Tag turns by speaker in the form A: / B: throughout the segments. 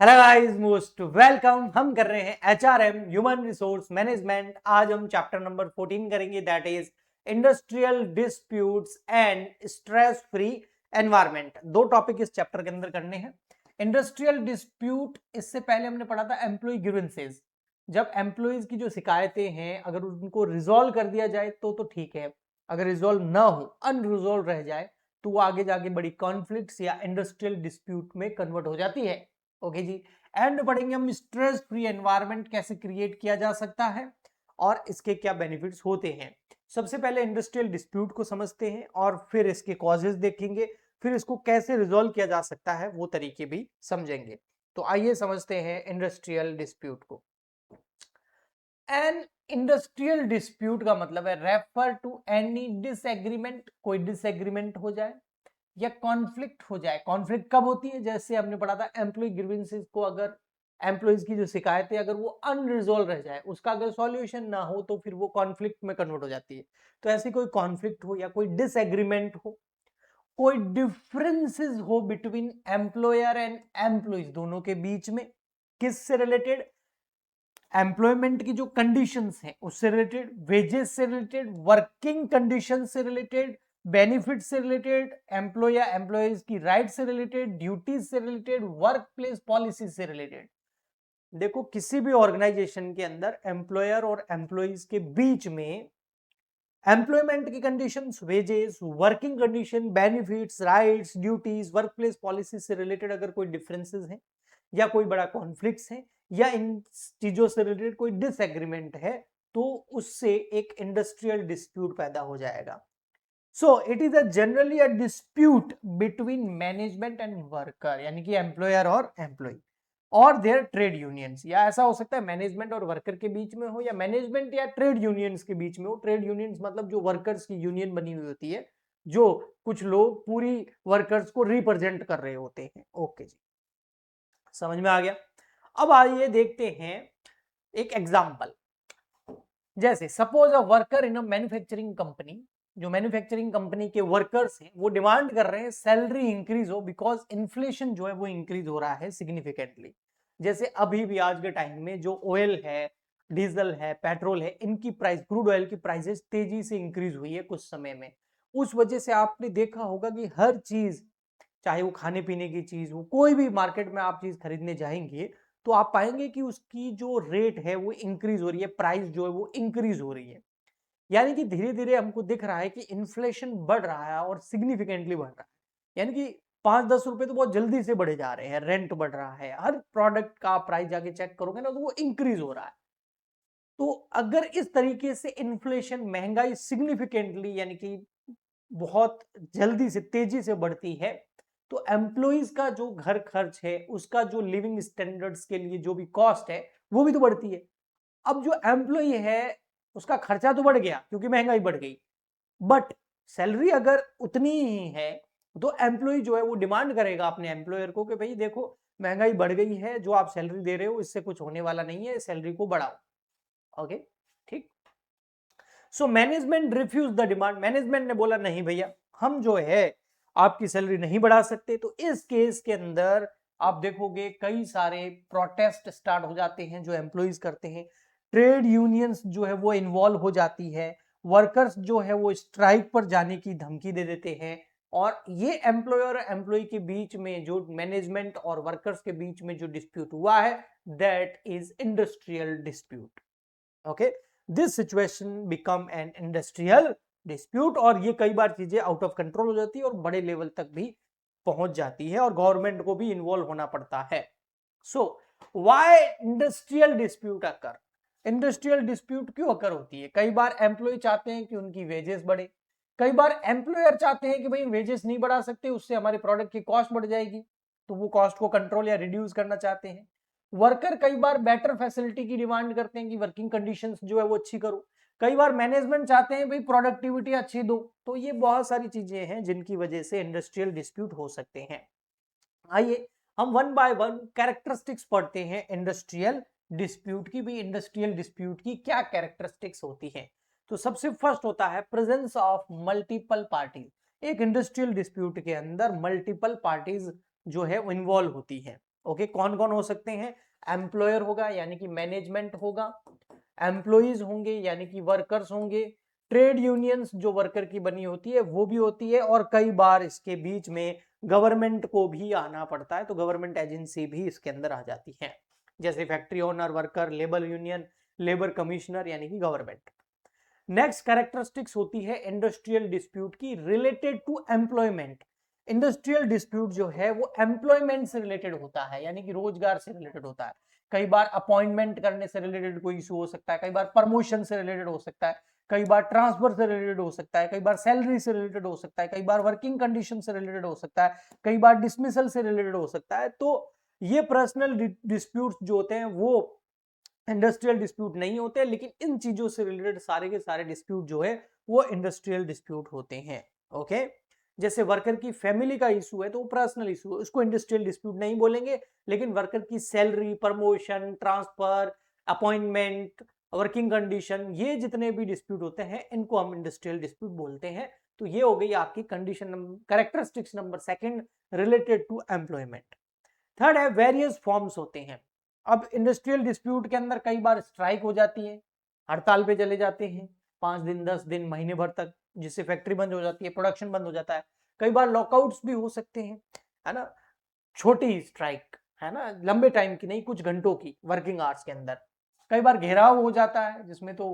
A: Hello guys, most welcome. हम कर रहे हैं एचआरएम ह्यूमन रिसोर्स मैनेजमेंट। आज हम चैप्टर नंबर 14 करेंगे, that is industrial disputes and stress free environment. दो टॉपिक इस चैप्टर के अंदर करने हैं। इंडस्ट्रियल डिस्प्यूट, इससे पहले हमने पढ़ा था एम्प्लॉय ग्रीवेंसेस। जब एम्प्लॉयज की जो शिकायतें हैं अगर उनको रिजॉल्व कर दिया जाए तो ठीक है, अगर रिजॉल्व ना हो, अनरिजॉल्व रह जाए तो वो आगे जाके बड़ी कॉन्फ्लिक्ट्स या इंडस्ट्रियल डिस्प्यूट में कन्वर्ट हो जाती है। Okay ji. एंड पढ़ेंगे हम स्ट्रेस फ्री एनवायरनमेंट कैसे क्रिएट किया जा सकता है और इसके क्या बेनिफिट्स होते हैं। सबसे पहले इंडस्ट्रियल डिस्प्यूट को समझते हैं और फिर इसके कॉजेज देखेंगे, फिर इसको कैसे रिजॉल्व किया जा सकता है वो तरीके भी समझेंगे। तो आइए समझते हैं इंडस्ट्रियल डिस्प्यूट को। एन इंडस्ट्रियल डिस्प्यूट का मतलब है रेफर टू एनी डिसएग्रीमेंट, कोई डिसएग्रीमेंट हो जाए या कॉन्फ्लिक्ट हो जाए। कॉन्फ्लिक्ट कब होती है? जैसे हमने पढ़ा था एम्प्लॉय ग्रीवेंसेस को, अगर एम्प्लॉयज की जो शिकायतें अगर वो अनरिजॉल्व रह जाए, उसका अगर सॉल्यूशन ना हो तो फिर वो कॉन्फ्लिक्ट में कन्वर्ट हो जाती है। तो ऐसी कोई कॉन्फ्लिक्ट हो या कोई डिसएग्रीमेंट हो, कोई डिफरेंसेस हो बिटवीन एम्प्लॉयर एंड एम्प्लॉयज, दोनों के बीच में, किससे रिलेटेड? एम्प्लॉयमेंट की जो कंडीशंस हैं उससे रिलेटेड, वेजेस से रिलेटेड, वर्किंग कंडीशन से रिलेटेड, बेनिफिट से रिलेटेड, एम्प्लॉय या एम्प्लॉयज की राइट से रिलेटेड, ड्यूटीज से रिलेटेड, वर्क प्लेस पॉलिसी से रिलेटेड। देखो, किसी भी ऑर्गेनाइजेशन के अंदर एम्प्लॉयर और एम्प्लॉयज के बीच में एम्प्लॉयमेंट की conditions, wages, working condition, benefits, rights, duties, work place policy से रिलेटेड अगर कोई डिफरेंसेस हैं या कोई बड़ा कॉन्फ्लिक्ट्स है या इन चीजों से रिलेटेड कोई डिसएग्रीमेंट है तो उससे एक इंडस्ट्रियल डिस्प्यूट पैदा हो जाएगा। So it is a generally a dispute between management and worker, यानी कि एम्प्लॉयर और एम्प्लॉय और देयर ट्रेड यूनियंस। या ऐसा हो सकता है मैनेजमेंट और वर्कर के बीच में हो या मैनेजमेंट या ट्रेड यूनियंस के बीच में हो। ट्रेड यूनियंस मतलब जो वर्कर्स की यूनियन बनी हुई होती है, जो कुछ लोग पूरी वर्कर्स को रिप्रेजेंट कर रहे होते हैं। ओके जी, समझ में आ गया। अब आइए देखते हैं एक एग्जांपल। जैसे suppose a worker in a manufacturing company, जो मैन्युफैक्चरिंग कंपनी के वर्कर्स हैं वो डिमांड कर रहे हैं सैलरी इंक्रीज हो, बिकॉज इन्फ्लेशन जो है वो इंक्रीज हो रहा है सिग्निफिकेंटली। जैसे अभी भी आज के टाइम में जो ऑयल है, डीजल है, पेट्रोल है, इनकी प्राइस, क्रूड ऑयल की प्राइसेस तेजी से इंक्रीज हुई है कुछ समय में। उस वजह से आपने देखा होगा कि हर चीज, चाहे वो खाने पीने की चीज हो, कोई भी मार्केट में आप चीज खरीदने जाएंगे तो आप पाएंगे कि उसकी जो रेट है वो इंक्रीज हो रही है, प्राइस जो है वो इंक्रीज हो रही है। यानी कि धीरे धीरे हमको दिख रहा है कि इन्फ्लेशन बढ़ रहा है और सिग्निफिकेंटली बढ़ रहा है। यानी कि 5-10 रुपए तो बहुत जल्दी से बढ़े जा रहे हैं, रेंट बढ़ रहा है, हर प्रोडक्ट का प्राइस जाके चेक करोगे ना तो वो इंक्रीज हो रहा है। तो अगर इस तरीके से इन्फ्लेशन, महंगाई सिग्निफिकेंटली यानी कि बहुत जल्दी से, तेजी से बढ़ती है तो एम्प्लॉइज का जो घर खर्च है, उसका जो लिविंग स्टैंडर्ड्स के लिए जो भी कॉस्ट है वो भी तो बढ़ती है। अब जो एम्प्लॉय है उसका खर्चा तो बढ़ गया क्योंकि महंगाई बढ़ गई, बट सैलरी अगर उतनी ही है तो एम्प्लॉय जो है वो डिमांड करेगा अपने एम्प्लॉयर को कि भाई देखो, महंगाई बढ़ गई है, जो आप सैलरी दे रहे हो इससे कुछ होने वाला नहीं है, सैलरी को बढ़ाओ। ओके, ठीक। So management refuse the demand. Management ने बोला नहीं भैया, हम जो है आपकी सैलरी नहीं बढ़ा सकते। तो इस केस के अंदर आप देखोगे कई सारे प्रोटेस्ट स्टार्ट हो जाते हैं जो एम्प्लॉइज करते हैं, ट्रेड यूनियंस जो है वो इन्वॉल्व हो जाती है, वर्कर्स जो है वो स्ट्राइक पर जाने की धमकी दे देते हैं। और ये एम्प्लॉयर और एम्प्लॉय के बीच में, जो मैनेजमेंट और वर्कर्स के बीच में जो डिस्प्यूट हुआ है, that is industrial dispute. Okay, this situation become an industrial dispute. और ये कई बार चीजें आउट ऑफ कंट्रोल हो जाती है और बड़े लेवल तक भी पहुंच जाती है और गवर्नमेंट को भी इन्वॉल्व होना पड़ता है। So why industrial dispute occur? Industrial dispute क्यों अकर होती है? कई बार एम्प्लॉय चाहते हैं कि उनकी वेजेस बढ़े, कई बार एम्प्लॉयर चाहते हैं कि भाई वेजेस नहीं बढ़ा सकते, उससे हमारे प्रोडक्ट की कॉस्ट बढ़ जाएगी, तो वो कॉस्ट को कंट्रोल या रिड्यूस करना चाहते हैं। वर्कर कई बार बेटर फैसिलिटी की डिमांड करते हैं कि वर्किंग कंडीशंस जो है वो अच्छी करो। कई बार मैनेजमेंट चाहते हैं भाई प्रोडक्टिविटी अच्छी दो। तो ये बहुत सारी चीजें हैं जिनकी वजह से इंडस्ट्रियल डिस्प्यूट हो सकते हैं। आइए हम वन बाय वन कैरेक्टरिस्टिक्स पढ़ते हैं इंडस्ट्रियल डिस्प्यूट की। भी इंडस्ट्रियल डिस्प्यूट की क्या कैरेक्टरिस्टिक्स होती हैं? तो सबसे फर्स्ट होता है प्रेजेंस ऑफ मल्टीपल पार्टीज। एक इंडस्ट्रियल डिस्प्यूट के अंदर मल्टीपल पार्टीज जो है इन्वॉल्व होती है। ओके, कौन कौन हो सकते हैं? एम्प्लॉयर होगा यानी कि मैनेजमेंट होगा, एम्प्लॉइज होंगे यानी कि वर्कर्स होंगे, ट्रेड यूनियंस जो वर्कर की बनी होती है वो भी होती है, और कई बार इसके बीच में गवर्नमेंट को भी आना पड़ता है, तो गवर्नमेंट एजेंसी भी इसके अंदर आ जाती है, जैसे factory owner, worker, labour union, labour commissioner यानी कि गवर्नमेंट। नेक्स्ट कैरेक्टरिस्टिक्स होती है इंडस्ट्रियल डिस्प्यूट की related to employment. Industrial dispute जो है वो एम्प्लॉयमेंट से रिलेटेड होता है, यानी कि रोजगार से रिलेटेड होता है। कई बार अपॉइंटमेंट करने से रिलेटेड कोई इशू हो सकता है, कई बार प्रमोशन से रिलेटेड हो सकता है, कई बार ट्रांसफर से रिलेटेड हो सकता है, कई बार सैलरी से रिलेटेड हो सकता है, कई बार वर्किंग कंडीशन से रिलेटेड हो सकता है, कई बार डिसमिसल से रिलेटेड हो सकता है। तो ये पर्सनल डिस्प्यूट्स जो होते हैं वो इंडस्ट्रियल डिस्प्यूट नहीं होते, लेकिन इन चीजों से रिलेटेड सारे के सारे डिस्प्यूट जो है वो इंडस्ट्रियल डिस्प्यूट होते हैं। ओके, जैसे वर्कर की फैमिली का इशू है तो वो पर्सनल इशू है, उसको इंडस्ट्रियल डिस्प्यूट नहीं बोलेंगे, लेकिन वर्कर की salary, promotion, transfer, appointment, working condition, ये जितने भी डिस्प्यूट होते हैं इनको हम इंडस्ट्रियल डिस्प्यूट बोलते हैं। तो ये हो गई आपकी condition characteristics number second related to employment. Third है वेरियस फॉर्म्स होते हैं। अब इंडस्ट्रियल डिस्प्यूट के अंदर कई बार स्ट्राइक हो जाती है, हड़ताल पे चले जाते हैं 5 दिन, 10 दिन, महीने भर तक, जिससे फैक्ट्री बंद हो जाती है, प्रोडक्शन बंद हो जाता है। कई बार लॉकआउट्स भी हो सकते हैं, है ना, छोटी स्ट्राइक, है ना, लंबे टाइम की नहीं, कुछ घंटों की वर्किंग आवर्स के अंदर। कई बार घेराव हो जाता है जिसमें तो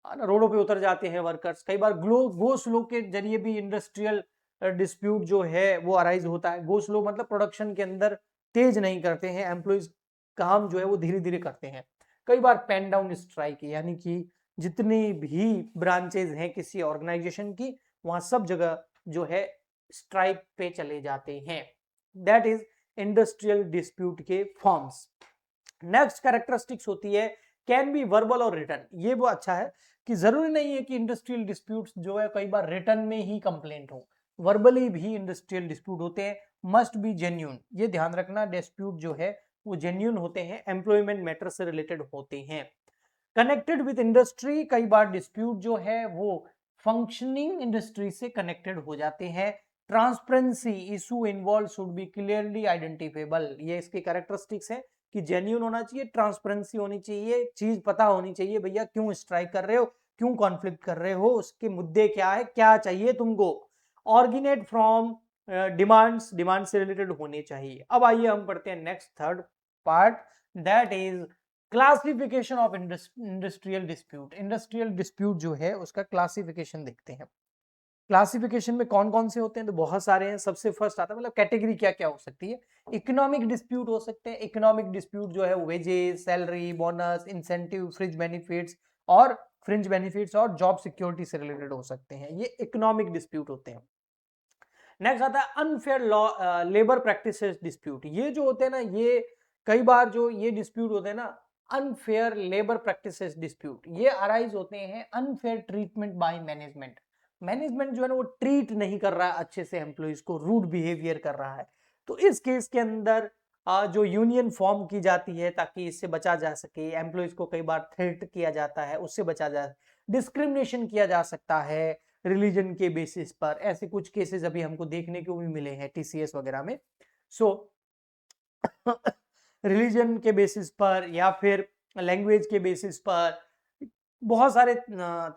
A: रोडों पे उतर जाते हैं वर्कर्स। कई बार गो स्लो के जरिए भी इंडस्ट्रियल डिस्प्यूट जो है वो अराइज होता है। गो स्लो मतलब प्रोडक्शन के अंदर तेज नहीं करते हैं एम्प्लॉइज, काम जो है वो धीरे धीरे करते हैं। कई बार पेन डाउन स्ट्राइक, यानी कि जितनी भी ब्रांचेज हैं किसी ऑर्गेनाइजेशन की, वहां सब जगह जो है स्ट्राइक पे चले जाते हैं। दैट इज इंडस्ट्रियल डिस्प्यूट के फॉर्म्स। नेक्स्ट कैरेक्टरिस्टिक्स होती है कैन बी वर्बल और रिटर्न। ये वो अच्छा है कि जरूरी नहीं है कि इंडस्ट्रियल डिस्प्यूट्स जो है कई बार रिटर्न में ही कंप्लेंट हो, वर्बली भी इंडस्ट्रियल डिस्प्यूट होते हैं, मस्ट बी जेन्यून। ये ध्यान रखना, डिस्प्यूट जो है वो जेन्यून होते हैं, एम्प्लॉयमेंट मैटर से रिलेटेड होते हैं। कनेक्टेड विद इंडस्ट्री, कई बार डिस्प्यूट जो है वो फंक्शनिंग इंडस्ट्री से कनेक्टेड हो जाते हैं। Transparency, issue involve should be clearly identifiable, ये इसके कैरेक्टरिस्टिक्स है कि जेन्यून होना चाहिए, ट्रांसपेरेंसी होनी चाहिए, चीज पता होनी चाहिए भैया क्यों स्ट्राइक कर रहे हो, क्यों कॉन्फ्लिक्ट कर रहे हो, उसके मुद्दे क्या है, क्या चाहिए तुमको। ऑर्गेनाइज फ्रॉम डिमांड्स, डिमांड से रिलेटेड होने चाहिए। अब आइए हम पढ़ते हैं next third part, that is classification of industrial dispute. Industrial dispute जो है उसका क्लासिफिकेशन देखते हैं। क्लासिफिकेशन में कौन कौन से होते हैं, तो बहुत सारे हैं। सबसे फर्स्ट आता है, मतलब कैटेगरी क्या क्या हो सकती है। इकोनॉमिक डिस्प्यूट हो सकते हैं। इकोनॉमिक डिस्प्यूट जो है wages, salary, bonus, incentive, fringe benefits और जॉब सिक्योरिटी से रिलेटेड हो सकते हैं, ये इकोनॉमिक डिस्प्यूट होते हैं। नेक्स्ट आता है unfair law labour practices dispute. ये जो होते हैं ना, ये कई बार जो ये डिस्प्यूट होते हैं ना, अनफेयर लेबर प्रैक्टिसेस डिस्प्यूट, ये अराइज होते हैं unfair treatment by management. Management जो है ना वो ट्रीट नहीं कर रहा है अच्छे से एम्प्लॉइज को, रूड बिहेवियर कर रहा है। तो इस केस के अंदर जो यूनियन फॉर्म की जाती है ताकि इससे बचा जा सके, एम्प्लॉइज को कई बार थ्रेट किया जाता है, उससे बचा जा, डिस्क्रिमिनेशन किया जा सकता है रिलीजन के बेसिस पर। ऐसे कुछ केसेस अभी हमको देखने को भी मिले हैं टीसीएस वगैरह में। सो रिलीजन के बेसिस पर या फिर लैंग्वेज के बेसिस पर बहुत सारे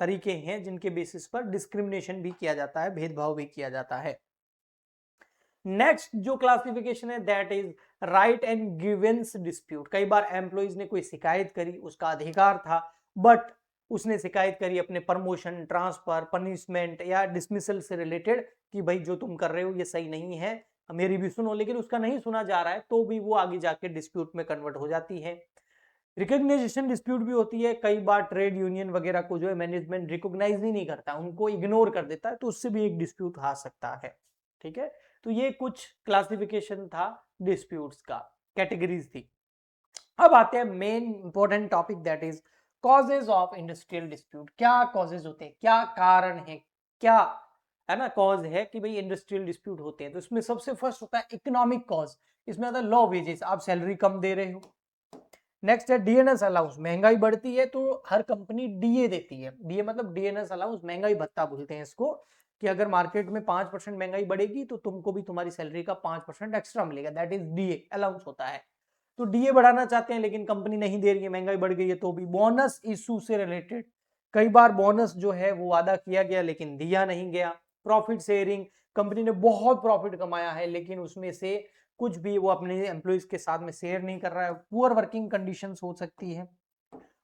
A: तरीके हैं जिनके बेसिस पर डिस्क्रिमिनेशन भी किया जाता है, भेदभाव भी किया जाता है। नेक्स्ट जो क्लासिफिकेशन है that is right and grievance dispute. कई बार एम्प्लॉइज ने कोई शिकायत करी, उसका अधिकार था, बट उसने शिकायत करी अपने प्रमोशन, ट्रांसफर, पनिशमेंट या डिसमिसल से रिलेटेड कि भाई जो तुम कर रहे हो ये सही नहीं है, मेरी भी सुनो, लेकिन उसका नहीं सुना जा रहा है, तो भी वो आगे जाके डिस्प्यूट में कन्वर्ट हो जाती है। रिकॉग्नाइजेशन डिस्प्यूट भी होती है। कई बार ट्रेड यूनियन वगैरह को जो है मैनेजमेंट रिकॉग्नाइज ही नहीं करता, उनको इग्नोर कर देता है, तो उससे भी एक डिस्प्यूट आ सकता है। ठीक है, तो ये कुछ क्लासिफिकेशन था डिस्प्यूट्स का, कैटेगरीज थी। अब आते हैं main important topic, that is causes of industrial dispute. क्या कॉजेज होते हैं, क्या कारण है, क्या है ना कॉज है कि भाई इंडस्ट्रियल डिस्प्यूट होते हैं। तो इसमें सबसे फर्स्ट होता है इकोनॉमिक कॉज। इसमें आता है लो वेजेस, आप सैलरी कम दे रहे हो। नेक्स्ट है डीएनएस अलाउंस, महंगाई बढ़ती है तो हर कंपनी डीए देती है। डीए मतलब डीएनएस अलाउंस, महंगाई भत्ता बोलते हैं इसको, कि अगर मार्केट में 5% महंगाई बढ़ेगी तो तुमको भी तुम्हारी सैलरी का 5% एक्स्ट्रा मिलेगा, दैट इज डीए, अलाउंस होता है। तो डीए बढ़ाना चाहते हैं लेकिन कंपनी नहीं दे रही है, महंगाई बढ़ गई है तो भी। बोनस इशू से रिलेटेड कई बार बोनस जो है वो वादा किया गया लेकिन दिया नहीं गया। प्रॉफिट शेयरिंग, कंपनी ने बहुत प्रॉफिट कमाया है लेकिन उसमें से कुछ भी वो अपने एम्प्लॉइज के साथ में शेयर नहीं कर रहा है। पुअर वर्किंग कंडीशंस हो सकती है।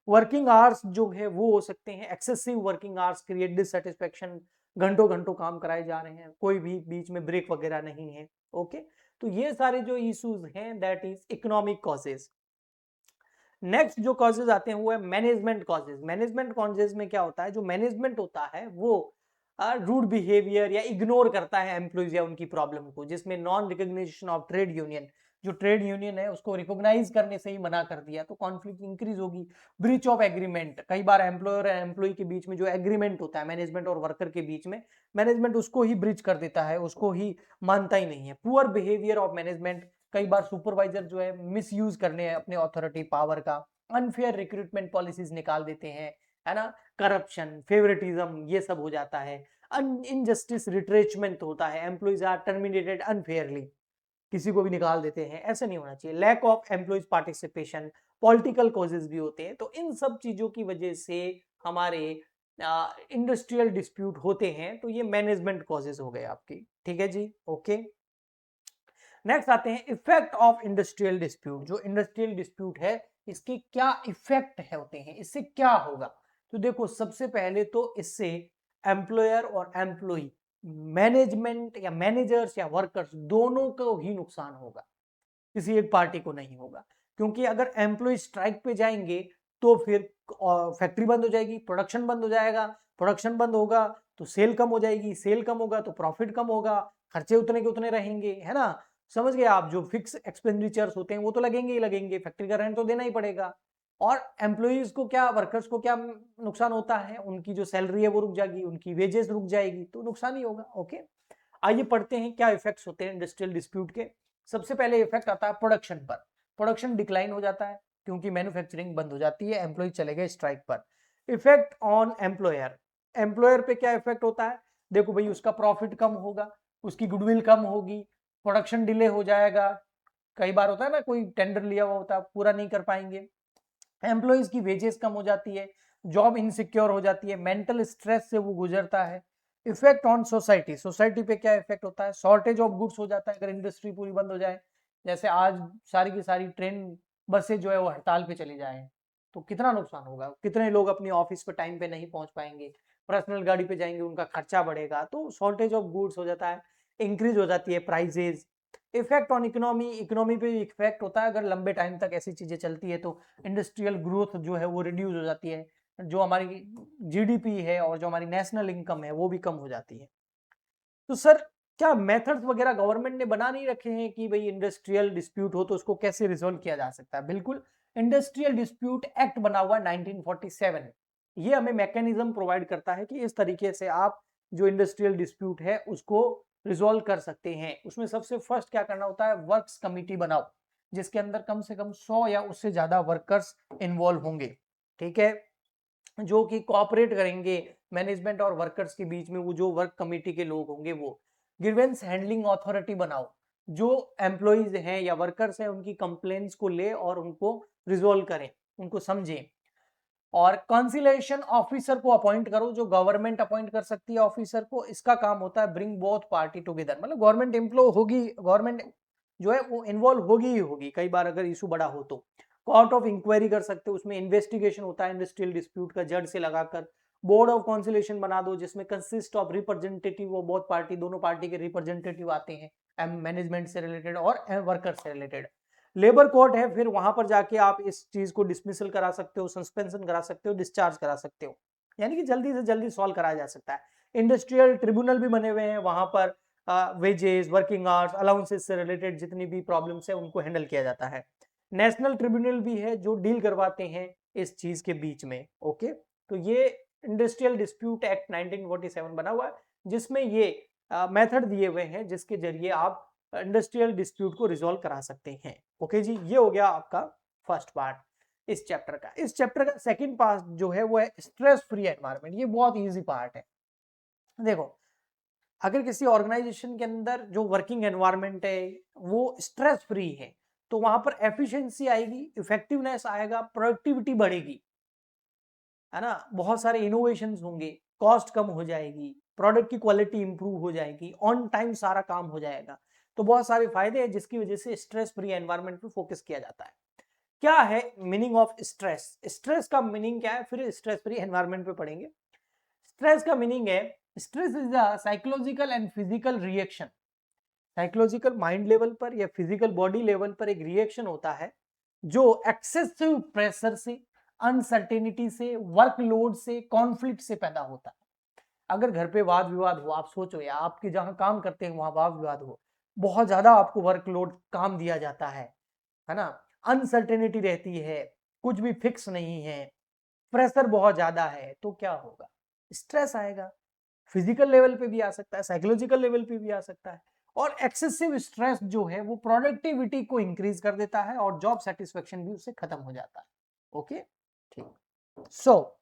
A: वर्किंग आवर्स जो है वो हो सकते हैं, excessive working hours create dissatisfaction, घंटों घंटों काम कराए जा रहे हैं, कोई भी बीच में ब्रेक वगैरह नहीं है। ओके, तो ये सारे जो इश्यूज हैं that is economic causes. Next जो कॉजेज आते हैं वो है मैनेजमेंट कॉजेज। मैनेजमेंट कॉजेज में क्या होता है, जो मैनेजमेंट होता है वो रूड बिहेवियर या इग्नोर करता है एम्प्लॉइज या उनकी प्रॉब्लम को, जिसमें non recognition of trade union, जो ट्रेड यूनियन है उसको रिकॉग्नाइज करने से ही मना कर दिया तो कॉन्फ्लिक्ट इंक्रीज होगी। ब्रीच ऑफ एग्रीमेंट, कई बार एम्प्लॉयर और एम्प्लॉय के बीच में जो एग्रीमेंट होता है मैनेजमेंट और वर्कर के बीच में, मैनेजमेंट उसको ही ब्रीच कर देता है, उसको ही मानता ही नहीं है। पुअर बिहेवियर ऑफ मैनेजमेंट, कई बार सुपरवाइजर जो है मिस यूज करने अपने अथॉरिटी पावर का, अनफेयर रिक्रूटमेंट पॉलिसीज निकाल देते हैं, है ना, करप्शन, फेवरेटिज्म, ये सब हो जाता है। इनजस्टिस रिट्रेचमेंट होता है, एम्प्लॉइज आर टर्मिनेटेड अनफेयरली, किसी को भी निकाल देते हैं, ऐसा नहीं होना चाहिए। Lack of employees participation, political causes भी होते हैं। तो इन सब चीजों की वजह से हमारे इंडस्ट्रियल डिस्प्यूट होते हैं, तो ये मैनेजमेंट कॉजेज हो गए आपकी। ठीक है जी, ओके। नेक्स्ट आते हैं इफेक्ट ऑफ इंडस्ट्रियल डिस्प्यूट। जो इंडस्ट्रियल डिस्प्यूट है इसके क्या इफेक्ट है होते हैं, इससे क्या होगा। तो देखो, सबसे पहले तो इससे एम्प्लॉयर और एम्प्लॉय, मैनेजमेंट या मैनेजर्स या वर्कर्स, दोनों को ही नुकसान होगा, किसी एक पार्टी को नहीं होगा। क्योंकि अगर एम्प्लॉय स्ट्राइक पे जाएंगे तो फिर फैक्ट्री बंद हो जाएगी, प्रोडक्शन बंद हो जाएगा, प्रोडक्शन बंद होगा तो सेल कम हो जाएगी, सेल कम होगा तो प्रॉफिट कम होगा, खर्चे उतने के उतने रहेंगे, है ना। समझ गए आप, जो फिक्स एक्सपेंडिचर्स होते हैं वो तो लगेंगे ही लगेंगे, फैक्ट्री का रेंट तो देना ही पड़ेगा। और एम्प्लॉइज को क्या, वर्कर्स को क्या नुकसान होता है, उनकी जो सैलरी है वो रुक जाएगी, उनकी वेजेस रुक जाएगी, तो नुकसान ही होगा। ओके, आइए पढ़ते हैं क्या इफेक्ट्स होते हैं इंडस्ट्रियल डिस्प्यूट के। सबसे पहले इफेक्ट आता है प्रोडक्शन पर। प्रोडक्शन डिक्लाइन हो जाता है क्योंकि मैन्युफैक्चरिंग बंद हो जाती है, एम्प्लॉय चले गए स्ट्राइक पर। इफेक्ट ऑन एम्प्लॉयर, एम्प्लॉयर पे क्या इफेक्ट होता है, देखो भाई, उसका प्रॉफिट कम होगा, उसकी गुडविल कम होगी, प्रोडक्शन डिले हो जाएगा। कई बार होता है ना, कोई टेंडर लिया हुआ होता है, पूरा नहीं कर पाएंगे, एम्प्लॉइज की वेजेस कम हो जाती है, जॉब इनसिक्योर हो जाती है, मेंटल स्ट्रेस से वो गुजरता है। इफेक्ट ऑन सोसाइटी, सोसाइटी पे क्या इफेक्ट होता है, शॉर्टेज ऑफ गुड्स हो जाता है अगर इंडस्ट्री पूरी बंद हो जाए। जैसे आज सारी की सारी ट्रेन बसें जो है वो हड़ताल पे चली जाए तो कितना नुकसान होगा, कितने लोग अपनी ऑफिस पे टाइम पे नहीं पहुंच पाएंगे, पर्सनल गाड़ी पे जाएंगे, उनका खर्चा बढ़ेगा, तो शॉर्टेज ऑफ गुड्स हो जाता है, इंक्रीज हो जाती है prices. Effect on economy, economy पे इफेक्ट होता है अगर लंबे टाइम तक ऐसी चीजें चलती है तो इंडस्ट्रियल ग्रोथ जो है वो रिड्यूस हो जाती है, जो हमारी जीडीपी है और जो हमारी नेशनल इनकम है वो भी कम हो जाती है। तो सर, क्या मेथड्स वगैरह गवर्नमेंट ने बना नहीं रखे हैं कि भाई इंडस्ट्रियल डिस्प्यूट हो तो उसको कैसे रिजोल्व किया जा सकता है। बिल्कुल, इंडस्ट्रियल डिस्प्यूट एक्ट बना हुआ 1947, ये हमें मैकेनिज्म प्रोवाइड करता है कि इस तरीके से आप जो इंडस्ट्रियल डिस्प्यूट है उसको रिजोल्व कर सकते हैं। उसमें सबसे फर्स्ट क्या करना होता है, वर्क्स कमिटी बनाओ जिसके अंदर कम से कम 100 या उससे ज्यादा वर्कर्स इन्वॉल्व होंगे, ठीक है, जो कि कोऑपरेट करेंगे मैनेजमेंट और वर्कर्स के बीच में। वो जो वर्क कमेटी के लोग होंगे वो ग्रीवेंस हैंडलिंग अथॉरिटी बनाओ, जो एम्प्लॉइज हैं या वर्कर्स हैं उनकी कंप्लेंट्स को ले और उनको रिजोल्व करें, उनको समझें। और कंसिलिएशन ऑफिसर को अपॉइंट करो, जो गवर्नमेंट अपॉइंट कर सकती है ऑफिसर को। इसका काम होता है ब्रिंग बोथ पार्टी टुगेदर, मतलब गवर्नमेंट एम्प्लॉय होगी, गवर्नमेंट जो है वो इन्वॉल्व होगी ही होगी कई बार अगर इशू बड़ा हो तो। कोर्ट ऑफ इंक्वायरी कर सकते हो, उसमें इन्वेस्टिगेशन होता है इंडस्ट्रियल डिस्प्यूट का जज से लगाकर। बोर्ड ऑफ कॉन्सिलेशन बना दो जिसमें consist of representative of both party, दोनों पार्टी के रिप्रेजेंटेटिव आते हैं मैनेजमेंट से रिलेटेड और वर्कर से रिलेटेड। लेबर कोर्ट है, फिर वहां पर जाके आप इस चीज को डिसमिसल करा सकते हो, सस्पेंशन करा सकते हो, डिस्चार्ज करा सकते हो, यानी कि जल्दी से जल्दी सॉल्व कराया जा सकता है। इंडस्ट्रियल ट्रिब्यूनल भी बने हुए हैं, वहां पर वेजेस, वर्किंग आवर्स, अलाउंसेस से रिलेटेड जितनी भी प्रॉब्लम्स है उनको हैंडल किया जाता है। नेशनल ट्रिब्यूनल भी है जो डील करवाते हैं इस चीज के बीच में। ओके, तो ये इंडस्ट्रियल डिस्प्यूट एक्ट 1947 बना हुआ है जिसमें ये मेथड दिए हुए हैं जिसके जरिए आप इंडस्ट्रियल डिस्प्यूट को रिजोल्व करा सकते हैं। ओके जी, ये हो गया आपका फर्स्ट पार्ट इस चैप्टर का। इस चैप्टर का सेकंड पार्ट जो है वो है स्ट्रेस फ्री एनवायरनमेंट। ये बहुत इजी पार्ट है। देखो, अगर किसी ऑर्गेनाइजेशन के अंदर जो वर्किंग एनवायरनमेंट है वो स्ट्रेस फ्री है तो वहां पर एफिशिएंसी आएगी, इफेक्टिवनेस आएगा, प्रोडक्टिविटी बढ़ेगी, है ना, बहुत सारे इनोवेशंस होंगे, कॉस्ट कम हो जाएगी, प्रोडक्ट की क्वालिटी इंप्रूव हो जाएगी, ऑन टाइम सारा काम हो जाएगा। तो बहुत सारे फायदे हैं जिसकी वजह से स्ट्रेस फ्री एनवायरनमेंट पे फोकस किया जाता है। क्या है मीनिंग ऑफ स्ट्रेस? स्ट्रेस का मीनिंग क्या है, फिर स्ट्रेस फ्री एनवायरनमेंट पे पढ़ेंगे। स्ट्रेस का मीनिंग है stress is a psychological and physical reaction. Psychological mind level पर या फिजिकल बॉडी लेवल पर एक रिएक्शन होता है जो एक्सेसिव प्रेशर से, अनसर्टेनिटी से, वर्कलोड से, कॉन्फ्लिक्ट से पैदा होता है। अगर घर पे वाद विवाद हो, आप सोचो या आपके जहां काम करते हैं वहां वाद विवाद हो, बहुत ज्यादा आपको वर्कलोड काम दिया जाता है ना, अनसर्टेनिटी रहती है, कुछ भी फिक्स नहीं है, प्रेशर बहुत ज्यादा है, तो क्या होगा? स्ट्रेस आएगा। फिजिकल लेवल पे भी आ सकता है, साइकोलॉजिकल लेवल पे भी आ सकता है। और एक्सेसिव स्ट्रेस जो है वो प्रोडक्टिविटी को इंक्रीज कर देता है और जॉब सेटिस्फेक्शन भी उससे खत्म हो जाता है। ओके, ठीक। So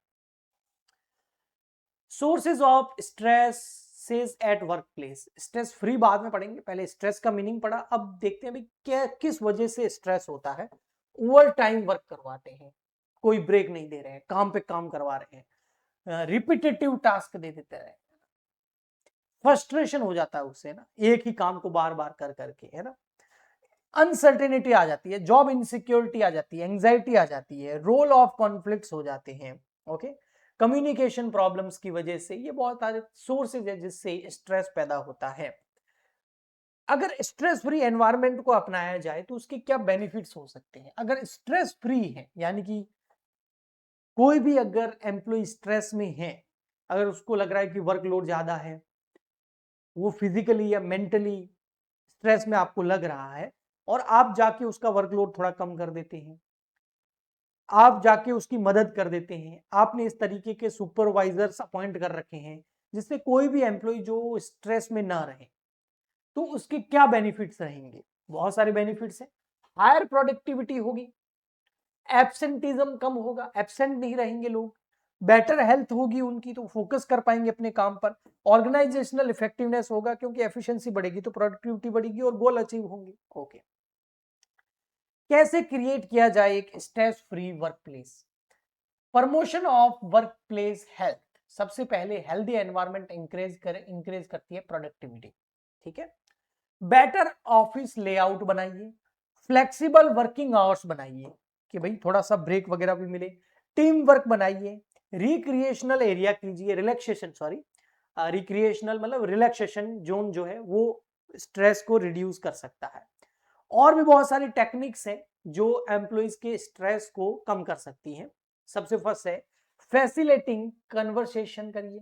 A: sources of stress at work place. Stress free बाद में पढ़ेंगे, पहले स्ट्रेस का मीनिंग पढ़ा। अब देखते हैं भाई क्या किस वजह से स्ट्रेस होता है। ओवर टाइम वर्क करवाते हैं, कोई ब्रेक नहीं दे रहे हैं, काम पे काम करवा रहे हैं, रिपीटेटिव टास्क दे देते हैं, फ्रस्ट्रेशन हो जाता है उससे ना, एक ही काम को बार बार कर करके, है ना, अनसर्टेनिटी आ जाती है, जॉब इनसिक्योरिटी आ जाती है, एंग्जाइटी आ जाती है, रोल ऑफ कॉन्फ्लिक्ट्स हो जाते हैं। ओके, कम्युनिकेशन प्रॉब्लम्स की वजह से, ये बहुत सारे सोर्सेज है जिससे स्ट्रेस पैदा होता है। अगर स्ट्रेस फ्री एनवायरनमेंट को अपनाया जाए तो उसके क्या बेनिफिट्स हो सकते हैं? अगर स्ट्रेस फ्री है यानी कि कोई भी अगर एम्प्लॉय स्ट्रेस में है, अगर उसको लग रहा है कि वर्कलोड ज्यादा है, वो फिजिकली या मेंटली स्ट्रेस में आपको लग रहा है और आप जाके उसका वर्कलोड थोड़ा कम कर देते हैं, आप जाके उसकी मदद कर देते हैं, आपने इस तरीके के सुपरवाइजर्स अपॉइंट कर रखे हैं जिससे कोई भी एम्प्लॉय जो स्ट्रेस में ना रहे, तो उसके क्या बेनिफिट्स रहेंगे? बहुत सारे बेनिफिट्स हैं। हायर प्रोडक्टिविटी होगी, एब्सेंटिज्म कम होगा, एब्सेंट नहीं रहेंगे लोग, बेटर हेल्थ होगी उनकी तो फोकस कर पाएंगे अपने काम पर, ऑर्गेनाइजेशनल इफेक्टिवनेस होगा क्योंकि एफिशिएंसी बढ़ेगी तो प्रोडक्टिविटी बढ़ेगी और गोल अचीव होंगे। ओके, कैसे क्रिएट किया जाए एक stress free work place? Promotion of work place health. सबसे पहले हेल्दी एनवायरनमेंट इंक्रेज करती है प्रोडक्टिविटी। ठीक है, बेटर ऑफिस लेआउट बनाइए, फ्लेक्सिबल वर्किंग आवर्स बनाइए कि भाई थोड़ा सा ब्रेक वगैरह भी मिले, टीम वर्क बनाइए, रिक्रिएशनल एरिया कीजिए, रिलैक्सेशन सॉरी रिक्रिएशनल मतलब रिलैक्सेशन जोन जो है वो स्ट्रेस को रिड्यूस कर सकता है। और भी बहुत सारी टेक्निक्स हैं जो एम्प्लॉइज के स्ट्रेस को कम कर सकती हैं। सबसे फर्स्ट है फैसिलिटेटिंग कन्वर्सेशन करिए,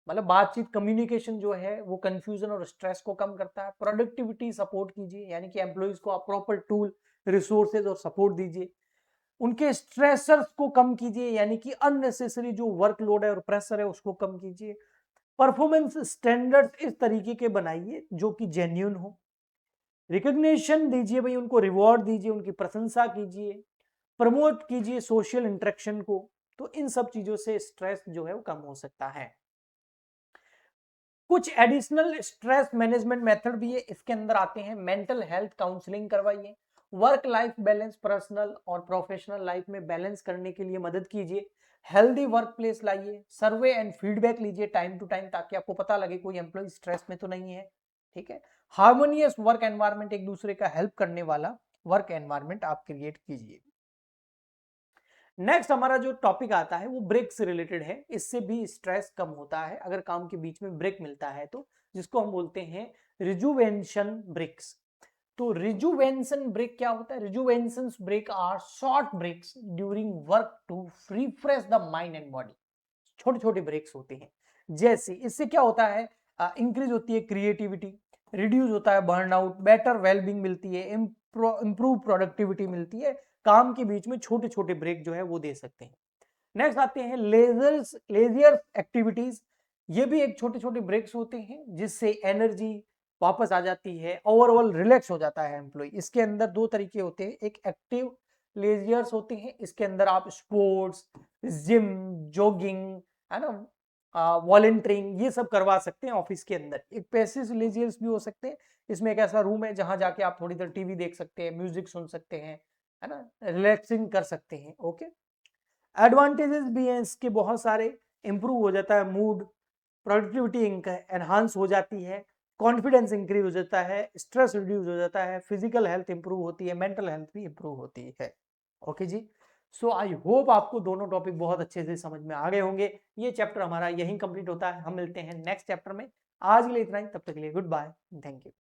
A: मतलब बातचीत, कम्युनिकेशन जो है वो कंफ्यूजन और स्ट्रेस को कम करता है। प्रोडक्टिविटी सपोर्ट कीजिए, यानी कि एम्प्लॉइज को आप प्रॉपर टूल, रिसोर्सेज और सपोर्ट दीजिए। उनके स्ट्रेसर्स को कम कीजिए, यानी कि अननेसेसरी जो वर्कलोड है और प्रेशर है उसको कम कीजिए। परफॉर्मेंस स्टैंडर्ड्स इस तरीके के बनाइए जो कि जेन्युइन हो। रिकग्निशन दीजिए भाई, उनको रिवॉर्ड दीजिए, उनकी प्रशंसा कीजिए, प्रमोट कीजिए सोशल इंटरेक्शन को। तो इन सब चीजों से स्ट्रेस जो है वो कम हो सकता है। कुछ एडिशनल स्ट्रेस मैनेजमेंट मेथड भी है, इसके अंदर आते हैं मेंटल हेल्थ काउंसलिंग करवाइए, वर्क लाइफ बैलेंस, पर्सनल और प्रोफेशनल लाइफ में बैलेंस करने के लिए मदद कीजिए, हेल्दी वर्क प्लेस लाइए, सर्वे एंड फीडबैक लीजिए टाइम टू टाइम ताकि आपको पता लगे कोई एम्प्लॉय स्ट्रेस में तो नहीं है। ठीक है, हार्मोनियस वर्क एनवायरनमेंट, एक दूसरे का हेल्प करने वाला वर्क एनवायरनमेंट आप क्रिएट कीजिए। नेक्स्ट हमारा जो टॉपिक आता है वो ब्रेक से रिलेटेड है, इससे भी स्ट्रेस कम होता है अगर काम के बीच में ब्रेक मिलता है तो, जिसको हम बोलते हैं रिजुवेंशन ब्रेक्स। तो रिजुवेंशन ब्रेक क्या होता है? Rejuvenation break are short breaks during work to refresh the mind and body. छोटे छोटे ब्रेक्स होते हैं, जैसे इससे क्या होता है, इंक्रीज होती है क्रिएटिविटी, रिड्यूस होता है बर्नआउट, बेटर वेलबींग मिलती है, इंप्रूव प्रोडक्टिविटी मिलती है। काम के बीच में छोटे छोटे ब्रेक जो है वो दे सकते हैं। नेक्स्ट आते हैं लेजियर एक्टिविटीज। ये भी एक छोटे छोटे ब्रेक्स होते हैं जिससे एनर्जी वापस आ जाती है, ओवरऑल रिलैक्स हो जाता है एम्प्लॉय। इसके अंदर दो तरीके होते हैं, एक एक्टिव लेजियर्स होते हैं, इसके अंदर आप स्पोर्ट्स, जिम, जॉगिंग, है ना, वॉलंटियरिंग, ये सब करवा सकते हैं ऑफिस के अंदर। एक पैसिव लेजर्स भी हो सकते हैं, इसमें एक ऐसा रूम है जहां जाके आप थोड़ी देर टीवी देख सकते हैं, म्यूजिक सुन सकते हैं, है ना, रिलैक्सिंग कर सकते हैं। ओके, एडवांटेजेस भी हैं इसके बहुत सारे, इंप्रूव हो जाता है मूड, प्रोडक्टिविटी एनहांस हो जाती है, कॉन्फिडेंस इंक्रीज हो जाता है, स्ट्रेस रिड्यूस हो जाता है, फिजिकल हेल्थ इंप्रूव होती है, मेंटल हेल्थ भी इंप्रूव होती है। Okay ji, so I hope आपको दोनों टॉपिक बहुत अच्छे से समझ में आ गए होंगे। ये चैप्टर हमारा यहीं कंप्लीट होता है, हम मिलते हैं नेक्स्ट चैप्टर में। आज के लिए इतना ही, तब तक के लिए गुड बाय, थैंक यू।